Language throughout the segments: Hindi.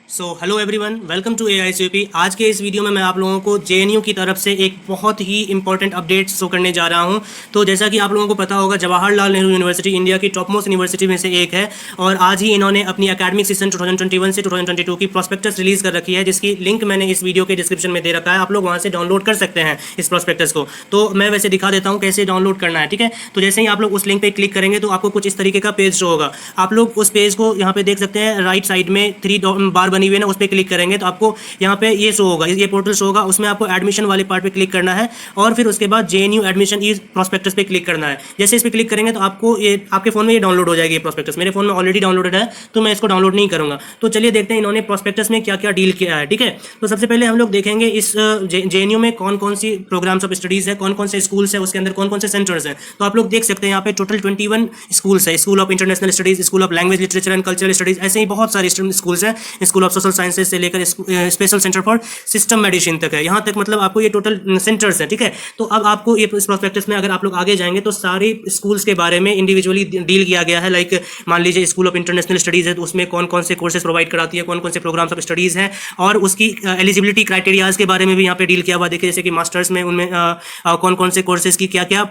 So hello everyone, welcome to AICUP। आज के इस वीडियो में मैं आप लोगों को JNU की तरफ से एक बहुत ही इंपॉर्टेंट अपडेट शो करने जा रहा हूं। तो जैसा कि आप लोगों को पता होगा, जवाहरलाल नेहरू यूनिवर्सिटी इंडिया की टॉप मोस्ट यूनिवर्सिटी में से एक है और आज ही इन्होंने अपनी एकेडमिक सीजन 2021 से 2022 की प्रोस्पेक्टस रिलीज कर रखी है, जिसकी लिंक मैंने इस वीडियो के डिस्क्रिप्शन में दे रखा है। आप लोग वहाँ से डाउनलोड कर सकते हैं इस प्रोस्पेक्टस को। तो मैं वैसे दिखा देता हूँ कैसे डाउनलोड करना है, ठीक है। तो जैसे ही आप लोग उस लिंक पर क्लिक करेंगे तो आपको कुछ इस तरीके का पेज शो होगा। आप लोग उस पेज को यहाँ पे देख सकते हैं, राइट साइड में 3 बार बनी हुई है ना, उस पर क्लिक करेंगे तो आपको यहाँ पे ये शो होगा, ये पोर्टल शो होगा। उसमें आपको एडमिशन वाले पार्ट पे क्लिक करना है और फिर उसके बाद JNU एडमिशन ई प्रोस्पेक्टस पे क्लिक करना है। जैसे इस पे क्लिक करेंगे तो आपको ये आपके फोन में ये डाउनलोड हो जाएगी ये प्रोस्पेक्टस। मेरे फोन में ऑलरेडी डाउनलोडेड है तो मैं इसको डाउनलोड नहीं करूंगा। तो चलिए देखते हैं इन्होंने प्रोस्पेक्टस में क्या क्या डील किया है, ठीक है। तो सबसे पहले हम लोग देखेंगे इस JNU में कौन कौन सी प्रोग्राम्स ऑफ स्टडीज है, कौन कौन से स्कूल्स है, उसके अंदर कौन कौन से सेंटर्स हैं। तो आप लोग देख सकते हैं यहाँ पे टोटल 21 स्कूल्स है। School of international studies, school of language literature and cultural studies, ऐसे ही बहुत सारे स्कूल्स हैं। स्कूल ऑफ सोशल साइंसेज से लेकर special centre for system medicine तक है। यहाँ तक मतलब आपको ये टोटल सेंटर्स है, ठीक है। तो अब आपको ये इस प्रोस्पेक्टस में अगर आप लोग आगे जाएंगे तो सारे स्कूल्स के बारे में इंडिविजुअली डील किया गया है। लाइक मान लीजिए स्कूल ऑफ इंटरनेशनल स्टडीज है तो उसमें कौन कौन से कोर्सेज प्रोवाइड कराती है, कौन कौन से प्रोग्राम्स ऑफ स्टडीज हैं और उसकी एलिजिबिलिटी क्राइटेरियाज के बारे में भी यहाँ पे डील किया हुआ। देखिए जैसे कि मास्टर्स में उनमें कौन कौन से कोर्सेज की क्या क्या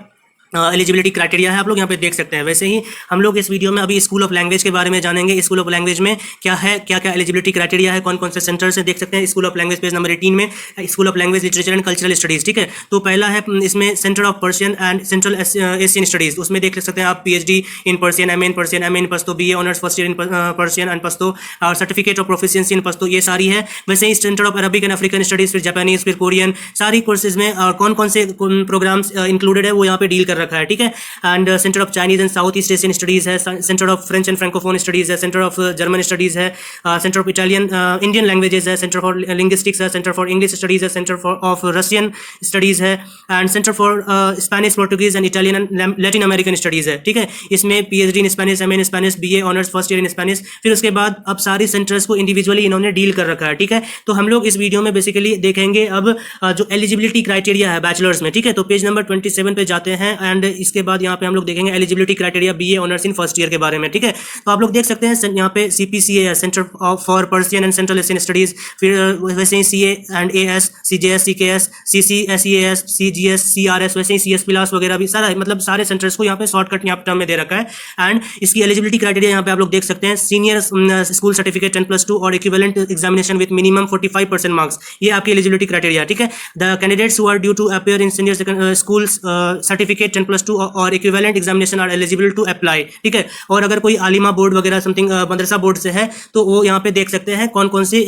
एलिजिबिलिटी क्राइटेरिया है, आप लोग यहाँ पे देख सकते हैं। वैसे ही हम लोग इस वीडियो में अभी स्कूल ऑफ लैंग्वेज के बारे में जानेंगे। स्कूल ऑफ लैंग्वेज में क्या है, क्या क्या एलिजिबिलिटी क्राइटेरिया है, कौन कौन से सेंटर्स हैं, देख सकते हैं। School of language page number 18 में school of language literature and cultural studies, ठीक है। तो पहला है इसमें centre of Persian and central Asian studies. उसमें देख सकते हैं आप PhD in Persian, MA in Persian, MA in Pashto, BA honours first year in Persian and Pashto और certificate of proficiency in Pashto, ये सारी है। वैसे ही centre of Arabic and African studies, फिर जापानीज, फिर कोरियन, सारी कोर्सेज में कौन कौन से प्रोग्राम्स इंक्लूडेड है वो यहाँ पे डील कर रखा है, ठीक है। And centre of Chinese and south east Asian studies है, centre of French and Francophone studies है, सेंटर ऑफ जर्मन स्टडीज है, centre of Italian Indian languages है, सेंटर फॉर लिंग्विस्टिक्स है, सेंटर फॉर इंग्लिश स्टडीज है, centre for of Russian studies है and centre for Spanish, Portuguese and Italian and Latin American studies है, ठीक है। इसमें PhD in Spanish, MA in Spanish, BA honours first year in Spanish. फिर उसके बाद अब सारी सेंटर्स को इंडिविजुअली इन्होंने डील कर रखा है, ठीक है। तो हम लोग इस वीडियो में बेसिकली देखेंगे अब जो एलिजिबिलिटी क्राइटेरिया है बैचलर्स में, ठीक है। तो पेज नंबर 27 पे जाते हैं एंड इसके बाद यहाँ पे हम लोग देखेंगे eligibility criteria BA honours in first year के बारे में, ठीक है। तो आप लोग देख सकते हैं यहाँ पे CPCA है, centre for Persian and central Asian studies. फिर वैसे ही CA and AS, CJS, CKS, CC, SEAS, CGS, CRS, वैसे ही CS प्लस वगैरह भी सारा, मतलब सारे सेंटर्स को यहाँ पे शॉर्टकट यहाँ टर्म में दे रखा है। एंड इसकी एलिजिबिलिटी क्राइटेरिया यहाँ पे आप लोग देख सकते हैं। सीनियर स्कूल सर्टिफिकेट 10+2 और equivalent examination with minimum 45% marks, ये आपकी एलिजिबिलिटी क्राइटेरिया, ठीक है। The candidates who are due to appear in senior schools certificate 10+2 और equivalent examination are eligible to apply, ठीक है। और अगर कोई आलिमा बोर्ड वगैरह समथिंग मदरसा बोर्ड से है तो वो यहाँ पे देख सकते हैं कौन कौन सी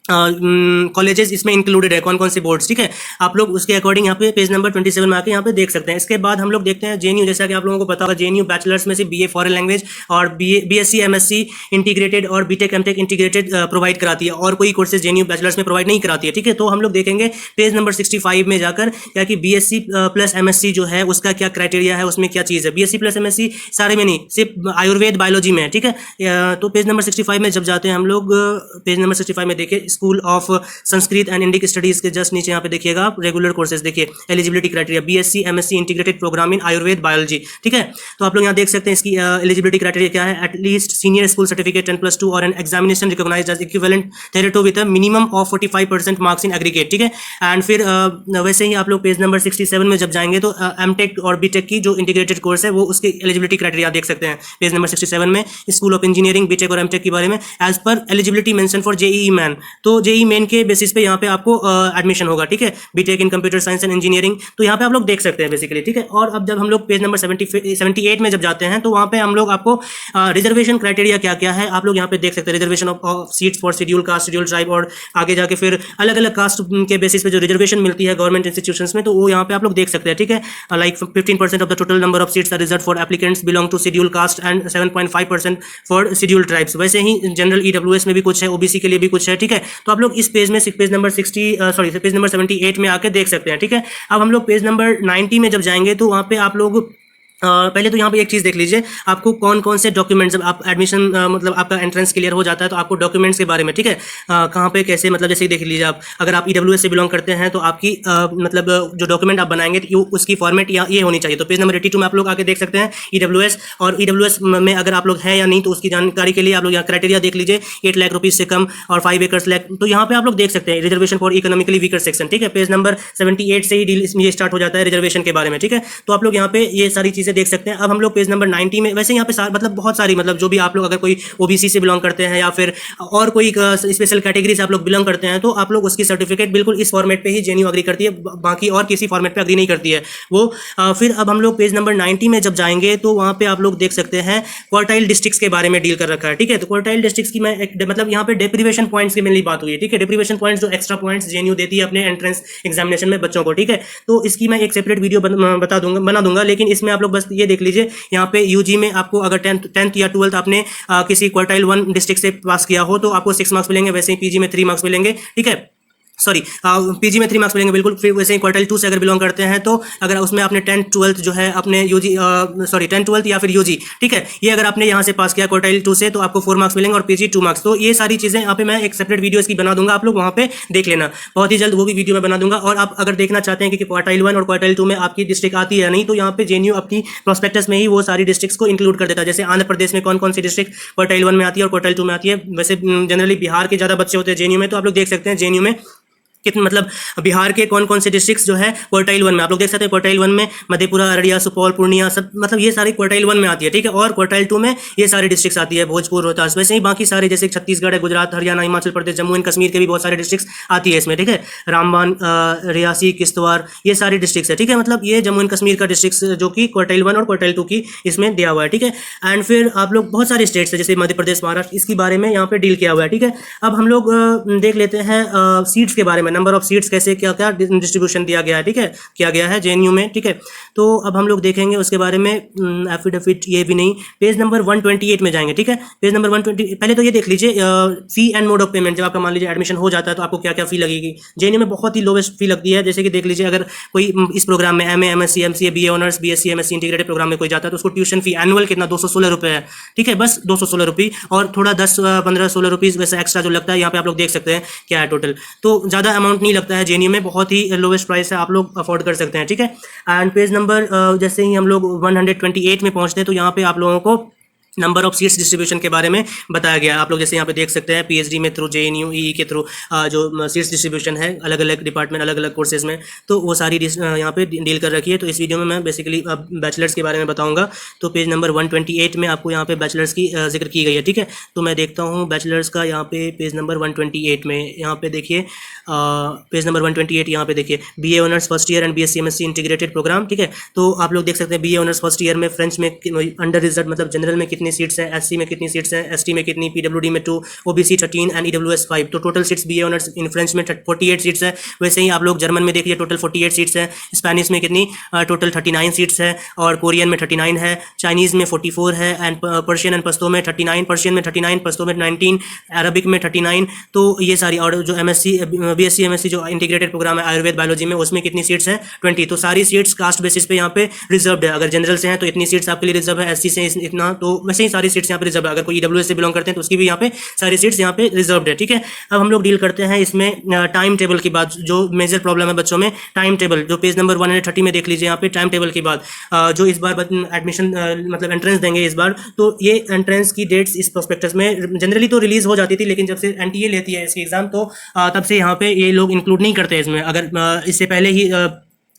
कॉलेजेस इसमें इंक्लूडेड है, कौन कौन सी बोर्ड्स, ठीक है। आप लोग उसके अकॉर्डिंग यहाँ पे पेज नंबर 27 में आके यहाँ पे देख सकते हैं। इसके बाद हम लोग देखते हैं JNU, जैसा कि आप लोगों को पता होगा JNU बैचलर्स में से BA फॉरेन लैंग्वेज और BSc MSc इंटीग्रेटेड और BTech MTech इंटीग्रेटेड प्रोवाइड कराती है और कोई कोर्सेज JNU बैचलर्स में प्रोवाइड नहीं कराती है, ठीक है। तो हम लोग देखेंगे पेज नंबर 65 में जाकर क्या कि BSc प्लस MSc जो है उसका क्या क्राइटेरिया है, उसमें क्या चीज़ है। BSc प्लस MSc सारे में नहीं, सिर्फ आयुर्वेद बायोलॉजी में है, ठीक है। तो पेज नंबर 65 में जब जाते हैं हम लोग, पेज नंबर 65 में देखिए school of Sanskrit and Indic studies के जस्ट नीचे यहाँ पे देखिएगा आप रेगुलर कोर्सेज, देखिए eligibility criteria BSc MSc integrated programme in Ayurveda biology, ठीक है। तो आप लोग यहाँ देख सकते हैं इसकी एलिजिबिलिटी क्राइटेरिया क्या है। एटलीस्ट सीनियर स्कूल सर्टिफिकेट 10+2 और an examination recognised as equivalent thereto with a minimum of 45% marks in aggregate, ठीक है। एंड फिर वैसे ही आप लोग पेज नंबर 67 में जब जाएंगे तो MTech और BTech की जो इंटीग्रेटेड कोर्स है वो उसके एलिजिबिलिटी क्राइटेरिया देख सकते हैं पेज नंबर 67 में। स्कूल ऑफ इंजीनियरिंग BTech और MTech के बारे में as per eligibility mention for JEE Main, तो JEE मेन के बेसिस पे यहाँ पे आपको एडमिशन होगा, ठीक है। BTech in computer science and engineering, तो यहाँ पे आप लोग देख सकते हैं बेसिकली, ठीक है। और अब जब हम लोग पेज नंबर 78 में जब जाते हैं तो वहाँ पे हम लोग आपको रिजर्वेशन क्राइटेरिया क्या क्या है आप लोग यहाँ पे देख सकते हैं। Reservation of seats for schedule caste, schedule tribe और आगे जाके फिर अलग अलग कास्ट के बेसिस पे जो रिजर्वेशन मिलती है गवर्नमेंट इंस्टीट्यूशंस में, तो वो यहाँ पे आप लोग देख सकते हैं, ठीक है। Like 15% of the total number of seats are reserve for applicants belong to schedule caste and 7.5% for schedule tribes. वैसे ही जनरल EWS में भी कुछ है, OBC के लिए भी कुछ है, ठीक है। तो आप लोग इस पेज में पेज नंबर 78 में आके देख सकते हैं, ठीक है। अब हम लोग पेज नंबर 90 में जब जाएंगे तो वहाँ पे आप लोग पहले तो यहाँ पे एक चीज़ देख लीजिए, आपको कौन कौन से डॉक्यूमेंट्स, जब आप एडमिशन मतलब आपका एंट्रेंस क्लियर हो जाता है तो आपको डॉक्यूमेंट्स के बारे में, ठीक है, कहाँ पे कैसे, मतलब जैसे देख लीजिए आप अगर आप ईडब्ल्यूएस से बिलोंग करते हैं तो आपकी मतलब जो डॉक्यूमेंट आप बनाएंगे तो उसकी फॉर्मेट ये होनी चाहिए। तो पेज नंबर 82 में आप लोग आके देख सकते हैं ईडब्ल्यूएस, और ईडब्ल्यूएस में अगर आप लोग हैं या नहीं तो उसकी जानकारी के लिए आप लोग यहाँ क्राइटेरिया देख लीजिए, 8 लाख रुपीज़ से कम और 5 एकर्स लैक। तो यहाँ पे आप लोग देख सकते हैं reservation for economically weaker section, ठीक है, पेज नंबर 78 से ही डील ये स्टार्ट हो जाता है रिजर्वेशन के बारे में, ठीक है। तो आप लोग यहाँ पे ये सारी चीज़ें देख सकते हैं। अब हम लोग पेज नंबर 90 में, वैसे यहाँ पे मतलब बहुत सारी, मतलब जो भी आप लोग अगर कोई ओबीसी से बिलोंग करते हैं या फिर और कोई स्पेशल कैटेगरी से आप लोग बिलोंग करते हैं तो आप लोग उसकी सर्टिफिकेट बिल्कुल इस फॉर्मेट पे ही जेएनयू अग्री करती है, बाकी और किसी फॉर्मेट पे अग्री नहीं करती है वो। फिर अब हम लोग पेज नंबर 90 में जब जाएंगे तो वहाँ पे आप लोग देख सकते हैं क्वार्टाइल डिस्ट्रिक्ट्स के बारे में डील कर रखा है, ठीक है। तो क्वार्टाइल डिस्ट्रिक्ट्स की मैं मतलब यहाँ पे डेप्रीवेशन पॉइंट्स की मेनली बात हुई है, ठीक है, डेप्रीवेशन पॉइंट्स जो एक्स्ट्रा पॉइंट्स जेएनयू देती है अपने एंट्रेंस एग्जामिनेशन में बच्चों को, ठीक है। तो इसकी मैं एक सेपरेट वीडियो बना दूंगा, लेकिन इसमें आप लोग बस ये देख लीजिए, यहाँ पे यूजी में आपको अगर 10th या 12th आपने किसी क्वार्टाइल 1 डिस्ट्रिक्ट से पास किया हो तो आपको 6 मार्क्स मिलेंगे, वैसे ही पीजी में 3 मार्क्स मिलेंगे, ठीक है। सॉरी, पीजी में 3 मार्क्स मिलेंगे बिल्कुल। फिर वैसे ही क्वार्टाइल 2 से अगर बिलोंग करते हैं तो अगर उसमें आपने 10th 12th जो है अपने यूजी, सॉरी 10th 12th या फिर यूजी, ठीक है, ये अगर आपने यहाँ से पास किया क्वार्टाइल 2 से तो आपको 4 मार्क्स मिलेंगे और पीजी 2 मार्क्स। तो ये सारी चीज़ें यहाँ पे मैं एक सेपरेट वीडियो इसकी बना दूंगा, आप लोग वहाँ पे देख लेना, बहुत ही जल्द वो भी वीडियो मैं बना दूंगा। और आप अगर देखना चाहते हैं कि क्वार्टाइल 1 और क्वार्टाइल 2 में आपकी डिस्ट्रिक्ट आती है या नहीं, तो यहाँ पे जेएनयू अपनी प्रोस्पेक्टस में ही वो सारी डिस्ट्रिक्ट्स को इंक्लूड कर देता है। जैसे आंध्र प्रदेश में कौन कौन सी डिस्ट्रिक्ट क्वार्टाइल 1 में आती है और क्वार्टाइल 2 में आती है। वैसे जनरली बिहार के ज़्यादा बच्चे होते हैं जेएनयू में, तो आप लोग देख सकते हैं जेएनयू में कितने, मतलब बिहार के कौन कौन से डिस्ट्रिक्ट्स जो है क्वार्टाइल 1 में आप लोग देख सकते हैं। क्वार्टाइल 1 में मधेपुरा, अररिया, सुपौल, पूर्णिया, सब मतलब ये सारी क्वार्टाइल 1 में आती है, ठीक है। और क्वार्टाइल 2 में ये सारी डिस्ट्रिक्ट्स आती है, भोजपुर, रोहतास, वैसे ही बाकी सारे जैसे छत्तीसगढ़ है, गुजरात, हरियाणा, हिमाचल प्रदेश, जम्मू एंड कश्मीर के भी बहुत सारे डिस्ट्रिक्ट्स आती है इसमें, ठीक है। रामबान, रियासी, किश्तवाड़, ये सारी डिस्ट्रिक्ट्स है, ठीक है। मतलब ये जम्मू एंड कश्मीर का डिस्ट्रिक्ट्स जो कि क्वार्टाइल 1 और क्वार्टाइल 2 की इसमें दिया हुआ है, ठीक है। एंड फिर आप लोग बहुत सारे स्टेट्स है जैसे मध्य प्रदेश, महाराष्ट्र, इसके बारे में यहाँ पे डील किया हुआ है, ठीक है। अब हम लोग देख लेते हैं सीट्स के बारे में, नंबर ऑफ सीट्स कैसे क्या क्या डिस्ट्रीब्यूशन दिया गया है, ठीक है, किया गया है जेएनयू में, ठीक है। तो अब हम लोग देखेंगे उसके बारे में एफिडेविट, ये भी नहीं, पेज नंबर 128 में जाएंगे, ठीक है। पेज नंबर 120, पहले तो ये देख लीजिए fee and mode of payment. जब आपका मान लीजिए एडमिशन हो जाता है तो आपको क्या क्या फी लगेगी। जेएनयू में बहुत ही लोवेस्ट फी लगती है, जैसे कि देख लीजिए अगर कोई इस प्रोग्राम में MA, MSc, MCA, BA honours, BSc, MSc integrated program में कोई जाता है तो उसको ट्यूशन फी एनुअल कितना 216 रुपये है, ठीक है, बस 216 रुपये, और थोड़ा 10, 15, 16 रुपीज़ वैसे एक्स्ट्रा जो लगता है यहाँ पे आप लोग देख सकते हैं क्या है टोटल। तो ज़्यादा अमाउंट नहीं लगता है जेएनयू में, बहुत ही लोवेस्ट प्राइस है, आप लोग अफोर्ड कर सकते हैं, ठीक है। एंड पेज नंबर जैसे ही हम लोग 128 में पहुंचते हैं तो यहाँ पे आप लोगों को नंबर ऑफ सीट्स डिस्ट्रीब्यूशन के बारे में बताया गया है। आप लोग जैसे यहाँ पे देख सकते हैं पीएचडी में थ्रू जेएनयू ई के थ्रू जो सीट्स डिस्ट्रीब्यूशन है अलग अलग डिपार्टमेंट, अलग अलग कोर्सेज में, तो वो सारी यहाँ पे डील कर रखी है। तो इस वीडियो में मैं बेसिकली बैचलर्स के बारे में बताऊँगा। तो पेज नंबर 128 में आपको यहाँ पे बैचलर्स की जिक्र की गई है, ठीक है। तो मैं देखता हूँ बैचलर्स का यहाँ पे पेज नंबर 128 में, यहाँ पे देखिए पेज नंबर 128, यहाँ पे देखिए BA honours first year and BSc MSc integrated program, ठीक है। तो आप लोग देख सकते हैं बीए ऑनर्स फर्स्ट ईयर में फ्रेंच में अंडर रिजर्व मतलब जनरल में कितनी सीट्स हैं, एससी में कितनी सीट्स हैं, एसटी में कितनी, पीडब्ल्यूडी में 2, ओबीसी 13 एंड ईडब्ल्यूएस 5। तो total seats BA honours in French में 48 सीट्स है। वैसे ही आप लोग जर्मन में देखिए टोटल 48 सीट्स है, स्पेनिश में कितनी टोटल 39 सीट्स है, और कोरियन में 39 है, चाइनीज़ में 44 है, एंड पर्शियन एंड पश्तो में 39, पर्शियन में 39, पश्तो में 19, अरबिक में 39। तो ये सारी, और जो एमएससी बीएससी एमएससी जो इंटीग्रेटेड प्रोग्राम है आयुर्वेद बायोलॉजी में, उसमें कितनी सीट्स हैं 20। तो सारी सीट्स कास्ट बेसिस पे यहाँ पे रिजर्व्ड है। अगर जनरल से हैं तो इतनी सीट्स आपके लिए रिजर्व है, एससी से इतना, तो वैसे ही सारी सीट्स यहाँ पे रिजर्व है। अगर कोई ईडब्ल्यूएस से बिलोंग करते हैं तो उसकी भी यहाँ पे सारी सीट्स यहाँ पे रिजर्व्ड है, ठीक है। अब हम लोग डील करते हैं इसमें टाइम टेबल की बात, जो मेजर प्रॉब्लम है बच्चों में टाइम टेबल। जो पेज नंबर 130 में देख लीजिए यहाँ पे टाइम टेबल की बात, जो इस बार एडमिशन मतलब एंट्रेंस देंगे इस बार, तो ये एंट्रेंस की डेट्स इस प्रोस्पेक्टस में जनरली तो रिलीज हो जाती थी, लेकिन जब से एनटीए लेती है इसकी एग्जाम तो तब से यहाँ पे ये लोग इंक्लूड नहीं करते इसमें। अगर इससे पहले ही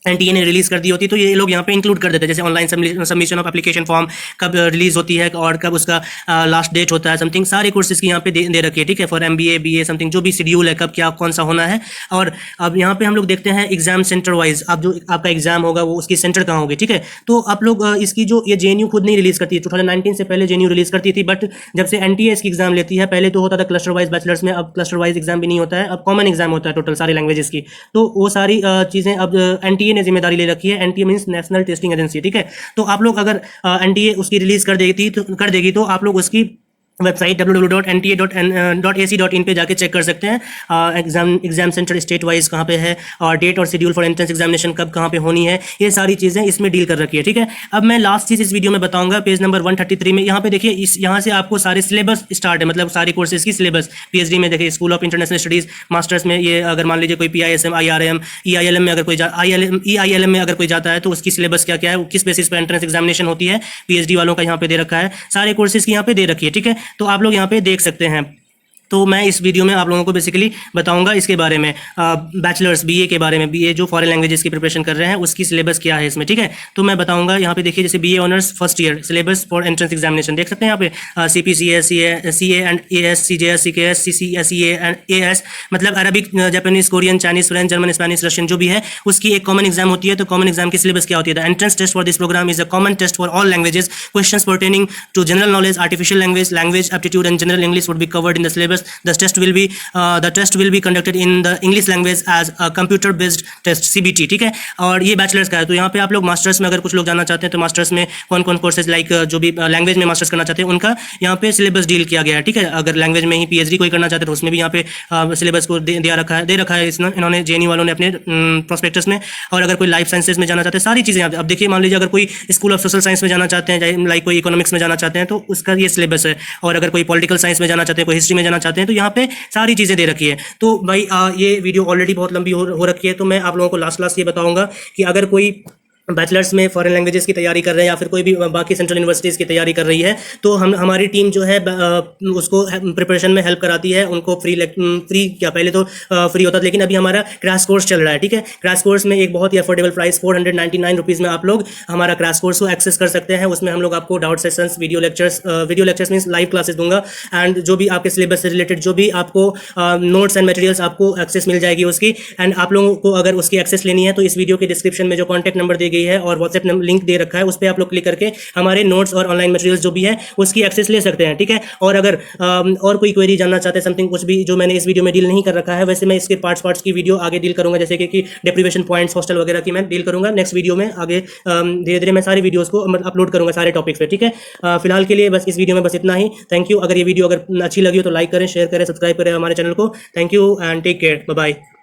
एनटीए ने रिलीज कर दी होती तो ये लोग यहाँ पे इंक्लूड कर देते हैं, जैसे online submission of application form कब रिलीज होती है और कब उसका लास्ट डेट होता है, समथिंग सारे कोर्सेज की यहाँ पे दे रखी है, ठीक है। फॉर एमबीए बीए समथिंग जो भी शेड्यूल है कब क्या कौन सा होना है। और अब यहाँ पे हम लोग देखते हैं एग्जाम सेंटर वाइज, अब जो आपका एग्जाम होगा वो उसकी सेंटर कहाँ होगी, ठीक है। तो आप लोग इसकी जो ये जेएनयू खुद नहीं रिलीज करती है, 2019 से पहले जेएनयू रिलीज करती थी, बट जब से एनटीए इसकी एग्जाम लेती है, पहले तो होता था क्लस्टर वाइज बैचलर्स में, अब क्लस्टर वाइज एग्जाम भी नहीं होता है, अब कॉमन एग्जाम होता है टोटल सारी लैंग्वेजेस की। तो वो सारी चीज़ें अब एनटीए ने जिम्मेदारी ले रखी है। NTA means national testing agency, ठीक है। तो आप लोग अगर एनटीए उसकी रिलीज कर देगी तो आप लोग उसकी वेबसाइट www.nta.ac.in पे जाके चेक कर सकते हैं एग्जाम सेंटर स्टेट वाइज कहाँ पे है और डेट और शेड्यूल फॉर एंट्रेंस एग्जामिनेशन कब कहाँ पे होनी है, ये सारी चीज़ें इसमें डील कर रखी है। ठीक है, अब मैं लास्ट चीज़ इस वीडियो में बताऊंगा पेज नंबर 133 में। यहाँ पे देखिए, इस यहाँ से आपको सारे सिलेबस स्टार्ट है, मतलब सारी कोर्सेज की सिलेबस। पीएचडी में देखिए school of international studies, masters में ये अगर मान लीजिए कोई PISM IRM EILM में अगर कोई EILM में अगर कोई जाता है तो उसकी सिलेबस क्या क्या है, किस बेसिस पे एंट्रेंस एग्जामिनेशन होती है, PhD वालों का यहाँ पे दे रखा है, सारे कोर्सेज की यहाँ पे दे रखी है। ठीक है, तो आप लोग यहाँ पे देख सकते हैं। तो मैं इस वीडियो में आप लोगों को बेसिकली बताऊंगा इसके बारे में, बैचलर्स BA के बारे में, BA जो फॉरेन लैंग्वेजेस की प्रिपरेशन कर रहे हैं उसकी सिलेबस क्या है इसमें। ठीक है, तो मैं बताऊंगा। यहाँ पे देखिए, जैसे BA honours first year syllabus for entrance examination देख सकते हैं यहाँ पे, CPCS CA and AS CJS CKS CCSEA and AS, मतलब Arabic, Japanese, Korean, Chinese, French, German, Spanish, Russian जो भी है उसकी एक कॉमन एग्जाम होती है। तो कॉमन एग्जाम की सिलेबस क्या होती है? The entrance test for this program is a common test for all languages, questions pertaining to general knowledge, artificial language, language aptitude and general English would be covered in the syllabus. The test will be conducted in the English language as a computer based test CBT। ठीक है, और ये बैचलर्स का है। तो यहाँ पे आप लोग मास्टर्स में अगर कुछ लोग जाना चाहते हैं तो मास्टर्स में कौन कौन कोर्सेज, लाइक जो भी लैंग्वेज में मास्टर्स करना चाहते हैं उनका यहाँ पे सिलेबस डील किया गया है। ठीक है, अगर लैंग्वेज में ही PhD कोई करना चाहते हैं तो उसमें भी यहाँ पे सिलेबस को दे रखा है इन्होंने JNU वालों ने अपने प्रोस्पेक्टस में। और अगर कोई लाइफ साइंसेज में जाना चाहते हैं, सारी चीज़ें अब देखिए, मान लीजिए अगर कोई स्कूल ऑफ सोशल साइंस में जाना चाहते हैं, लाइक कोई इकोनॉमिक्स में जाना चाहते हैं तो उसका ये सिलेबस है। और अगर कोई पॉलिटिकल साइंस में जाना चाहते हैं, कोई हिस्ट्री में जाना चाहते हैं तो यहाँ पे सारी चीज़ें दे रखी है। तो भाई ये वीडियो ऑलरेडी बहुत लंबी हो रखी है, तो मैं आप लोगों को लास्ट ये बताऊंगा कि अगर कोई बैचलर्स में फॉरेन लैंग्वेजेस की तैयारी कर रहे हैं या फिर कोई भी बाकी सेंट्रल यूनिवर्सिटीज़ की तैयारी कर रही है तो हमारी टीम जो है उसको प्रिपरेशन में हेल्प कराती है। उनको फ्री क्या, पहले तो फ्री होता था लेकिन अभी हमारा क्रैश कोर्स चल रहा है। ठीक है, क्रैश कोर्स में एक बहुत ही अफोर्डेबल प्राइस 499 रुपीज़ में आप लोग हमारा क्रैश कोर्स को एक्सेस कर सकते हैं। उसमें हम लोग आपको doubt sessions, video lectures means live classes दूंगा, एंड जो भी आपके सिलेबस से रिलेटेड जो भी आपको नोट्स एंड मटेरियल्स आपको एक्सेस मिल जाएगी उसकी। एंड आप लोगों को अगर उसकी एक्सेस लेनी है तो इस वीडियो के डिस्क्रिप्शन में जो कॉन्टैक्ट नंबर दी गई है और व्हाट्सएप लिंक दे रखा है उस पर आप लोग क्लिक करके हमारे नोट्स और ऑनलाइन मटेरियल्स जो भी है उसकी एक्सेस ले सकते हैं। ठीक है, और अगर और कोई क्वेरी जानना चाहते हैं, समथिंग कुछ भी जो मैंने इस वीडियो में डील नहीं कर रखा है, वैसे मैं इसके पार्ट्स की वीडियो आगे डील करूंगा, जैसे कि डेप्रिवेशन पॉइंट्स, हॉस्टल वगैरह की मैं डील करूंगा नेक्स्ट वीडियो में। आगे धीरे धीरे मैं सारी वीडियोज़ को अपलोड करूंगा सारे टॉपिक्स पे। ठीक है, फिलहाल के लिए बस इस वीडियो में बस इतना ही। Thank you. अगर ये वीडियो अगर अच्छी लगी हो तो लाइक करें, शेयर करें, सब्सक्राइब करें हमारे चैनल को। Thank you and take care, bye bye.